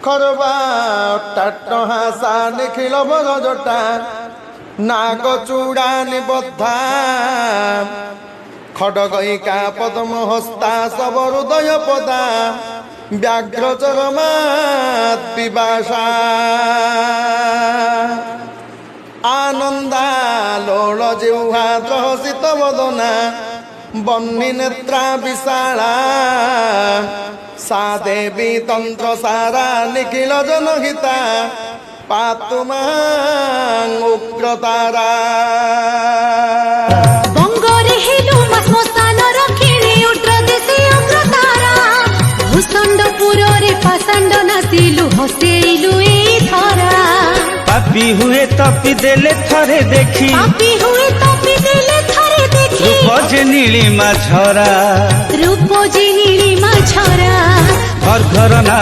খরবা টাট হাসা নিখিল বরজটা নাগ চূড়ানি বদ্ধা খডগইকা পদ্ম হস্তা সবর উদয় পদা ব্যাঘ্র চরমাত পিবাসা আনন্দা লোল জিহ্বা ত্রহসিত বদনা বহ্নি নেত্রা বিশালা সা দেবী তন্ত্র সারা নিখিল জনহিতা পাতু মাং উগ্রতারা বঙ্গরে হেলু শ্মশান রক্ষিণী উত্র দেশে অগ্রতারা ভূষণ্ডপুরে পাষাণ্ড নাচিলু হসেইলু এই ধরা পাপি হুয়ে তপি দেলে থরে দেখি পাপি হুয়ে তপি দেলে থরে দেখি রূপ যে নীলিমা ঝরা রূপ যে নীলিমা ছড়া ঘর ঘর না